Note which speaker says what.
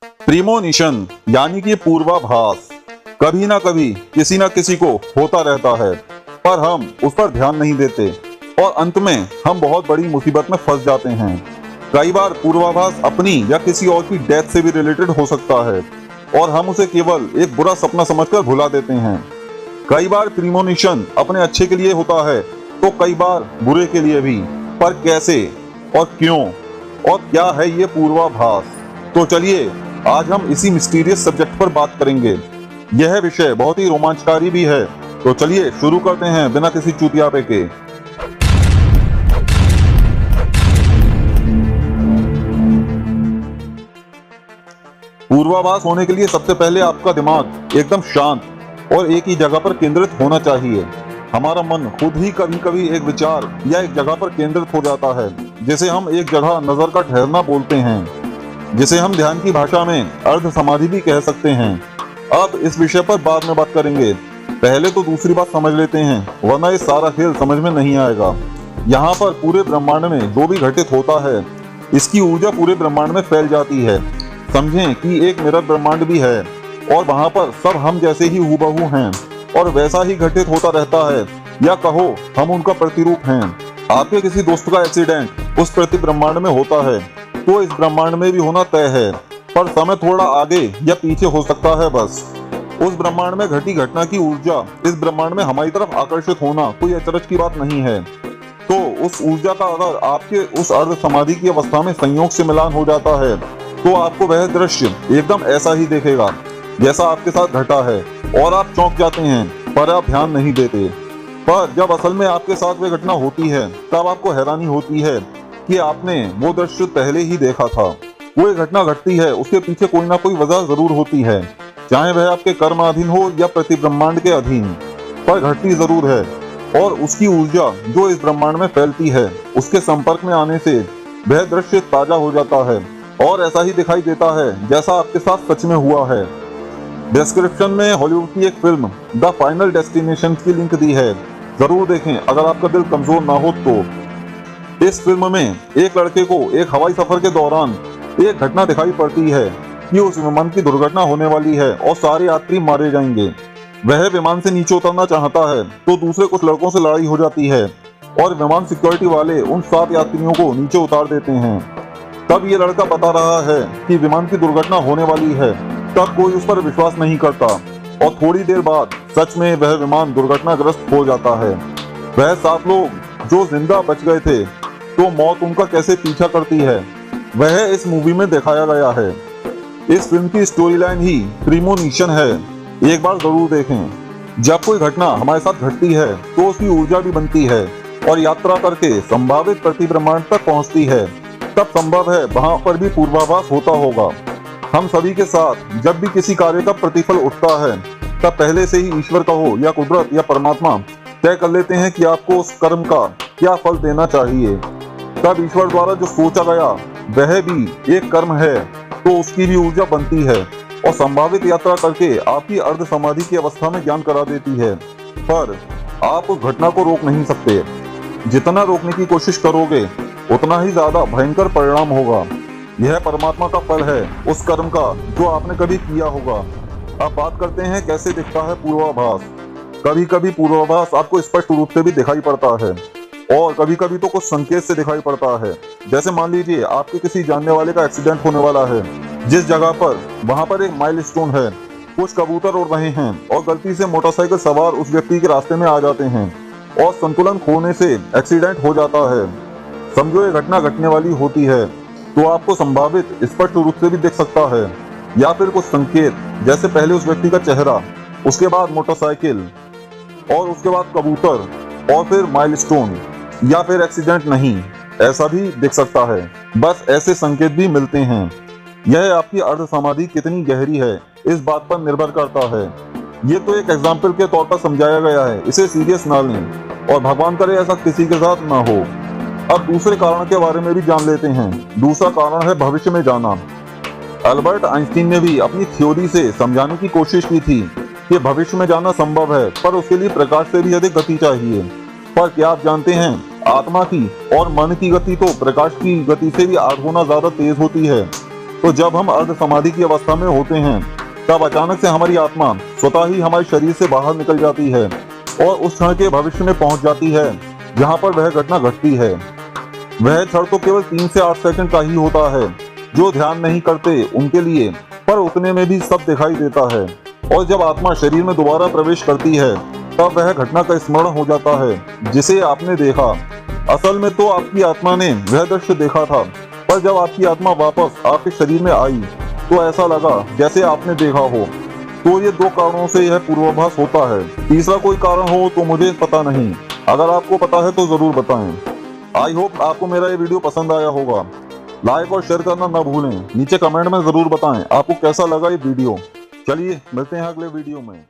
Speaker 1: Premonition यानी कि पूर्वाभास कभी ना कभी किसी ना किसी को होता रहता है, पर हम उस पर ध्यान नहीं देते और अंत में हम बहुत बड़ी मुसीबत में फंस जाते हैं। कई बार पूर्वाभास अपनी या किसी और की डेथ से भी रिलेटेड हो सकता है और हम उसे केवल एक बुरा सपना समझकर भुला देते हैं। कई बार प्रीमोनिशन अपने अच्छे के लिए होता है तो कई बार बुरे के लिए भी, पर कैसे और क्यों और क्या है ये पूर्वाभास? तो चलिए आज हम इसी मिस्टीरियस सब्जेक्ट पर बात करेंगे। यह विषय बहुत ही रोमांचकारी भी है, तो चलिए शुरू करते हैं बिना किसी चूतियापे के। पूर्वाभास होने के लिए सबसे पहले आपका दिमाग एकदम शांत और एक ही जगह पर केंद्रित होना चाहिए। हमारा मन खुद ही कभी कभी एक विचार या एक जगह पर केंद्रित हो जाता है, जिसे हम एक जगह नजर का ठहरना बोलते हैं, जिसे हम ध्यान की भाषा में अर्ध समाधि भी कह सकते हैं। अब इस विषय पर बाद में बात करेंगे, पहले तो दूसरी बात समझ लेते हैं, वरना ये सारा खेल समझ में नहीं आएगा। यहाँ पर पूरे ब्रह्मांड में जो भी घटित होता है, इसकी ऊर्जा पूरे ब्रह्मांड में फैल जाती है। समझें कि एक मिरर ब्रह्मांड भी है और वहाँ पर सब हम जैसे ही हूबहू हैं और वैसा ही घटित होता रहता है, या कहो हम उनका प्रतिरूप हैं। आपके किसी दोस्त का एक्सीडेंट उस प्रति ब्रह्मांड में होता है तो इस ब्रह्मांड में भी होना तय है, पर समय थोड़ा आगे या पीछे हो सकता है। बस उस ब्रह्मांड में घटी घटना की ऊर्जा इस ब्रह्मांड में हमारी तरफ आकर्षित होना कोई अचरज की बात नहीं है। तो उस ऊर्जा का अगर आपके उस अर्ध समाधि की अवस्था में संयोग से मिलान हो जाता है तो आपको वह दृश्य एकदम ऐसा ही देखेगा जैसा आपके साथ घटा है और आप चौंक जाते हैं, पर आप ध्यान नहीं देते। पर जब असल में आपके साथ वह घटना होती है तब आपको हैरानी होती है कि आपने वो दृश्य पहले ही देखा था। वो एक घटना घटती है, उसके पीछे कोई ना कोई वजह जरूर होती है, चाहे वह आपके कर्माधीन हो या प्रति ब्रह्मांड के अधीन, पर घटती जरूर है। और उसकी ऊर्जा जो इस ब्रह्मांड में फैलती है, उसके संपर्क में आने से वह दृश्य ताजा हो जाता है और ऐसा ही दिखाई देता है जैसा आपके साथ सच में हुआ है। डिस्क्रिप्शन में हॉलीवुड की एक फिल्म द फाइनल डेस्टिनेशन की लिंक दी है, जरूर देखें अगर आपका दिल कमजोर ना हो तो। इस फिल्म में एक लड़के को एक हवाई सफर के दौरान एक घटना दिखाई पड़ती है कि उस विमान की दुर्घटना होने वाली है और सारे यात्री मारे जाएंगे। वह विमान से नीचे उतरना चाहता है तो दूसरे कुछ लड़कों से लड़ाई हो जाती है और विमान सिक्योरिटी वाले उन 7 यात्रियों को नीचे उतार देते हैं। तब ये लड़का बता रहा है कि विमान की दुर्घटना होने वाली है, तब कोई उस पर विश्वास नहीं करता और थोड़ी देर बाद सच में वह विमान दुर्घटनाग्रस्त हो जाता है। वह 7 लोग जो जिंदा बच गए थे तो मौत उनका कैसे पीछा करती है, वह इस मूवी में दिखाया गया है। इस फिल्म की स्टोरी लाइन ही प्रीमोनिशन है, एक बार जरूर देखें। जब कोई घटना हमारे साथ घटती है तो उसकी ऊर्जा भी बनती है और यात्रा करके संभावित प्रति ब्रह्मांड तक पहुंचती है, तब संभव है वहां पर भी पूर्वाभास होता होगा। हम सभी के साथ जब भी किसी कार्य का प्रतिफल उठता है तब पहले से ही ईश्वर का हो या कुदरत या परमात्मा तय कर लेते हैं कि आपको उस कर्म का क्या फल देना चाहिए। तब ईश्वर द्वारा जो सोचा गया वह भी एक कर्म है तो उसकी भी ऊर्जा बनती है और संभावित यात्रा करके आपकी अर्ध समाधि की अवस्था में ज्ञान करा देती है। पर आप उस घटना को रोक नहीं सकते, जितना रोकने की कोशिश करोगे उतना ही ज्यादा भयंकर परिणाम होगा। यह परमात्मा का फल है उस कर्म का जो आपने कभी किया होगा। अब बात करते हैं कैसे दिखता है पूर्वाभास। कभी कभी पूर्वाभास आपको स्पष्ट रूप से भी दिखाई पड़ता है और कभी कभी तो कुछ संकेत से दिखाई पड़ता है। जैसे मान लीजिए आपके किसी जानने वाले का एक्सीडेंट होने वाला है, जिस जगह पर वहां पर एक माइलस्टोन है, कुछ कबूतर उड़ रहे हैं और गलती से मोटरसाइकिल सवार उस व्यक्ति के रास्ते में आ जाते हैं और संतुलन खोने से एक्सीडेंट हो जाता है। समझो ये घटना घटने वाली होती है तो आपको संभावित स्पष्ट रूप से भी दिख सकता है, या फिर कुछ संकेत जैसे पहले उस व्यक्ति का चेहरा, उसके बाद मोटरसाइकिल और उसके बाद कबूतर और फिर माइलस्टोन, या फिर एक्सीडेंट नहीं, ऐसा भी दिख सकता है। बस ऐसे संकेत भी मिलते हैं। यह आपकी अर्ध समाधि कितनी गहरी है इस बात पर निर्भर करता है। ये तो एक एग्जाम्पल के तौर पर समझाया गया है, इसे सीरियस ना लें और भगवान करे ऐसा किसी के साथ ना हो। अब दूसरे कारण के बारे में भी जान लेते हैं। दूसरा कारण है भविष्य में जाना। अल्बर्ट आइंस्टीन ने भी अपनी थ्योरी से समझाने की कोशिश की थी कि भविष्य में जाना संभव है, पर उसके लिए प्रकाश से भी अधिक गति चाहिए। पर क्या आप जानते हैं आत्मा की और मन की गति तो प्रकाश की गति से भी 8 गुना ज्यादा तेज होती है। तो जब हम अर्ध समाधि की अवस्था में होते हैं तब अचानक से हमारी आत्मा स्वतः ही हमारे शरीर से बाहर निकल जाती है और उस क्षण के भविष्य में पहुंच जाती है जहां पर वह घटना घटती है। वह क्षण तो केवल 3 से 8 सेकंड का ही होता है। जो ध्यान नहीं करते उनके लिए पर उतने में भी सब दिखाई देता है, और जब आत्मा शरीर में दोबारा प्रवेश करती है तब वह घटना का स्मरण हो जाता है जिसे आपने देखा। असल में तो आपकी आत्मा ने वह दृश्य देखा था, पर जब आपकी आत्मा वापस आपके शरीर में आई तो ऐसा लगा जैसे आपने देखा हो। तो ये 2 कारणों से यह पूर्वाभास होता है। तीसरा कोई कारण हो तो मुझे पता नहीं, अगर आपको पता है तो जरूर बताएं। आई होप आपको मेरा ये वीडियो पसंद आया होगा। लाइक और शेयर करना ना भूलें। नीचे कमेंट में जरूर बताएं आपको कैसा लगा ये वीडियो। चलिए मिलते हैं अगले वीडियो में।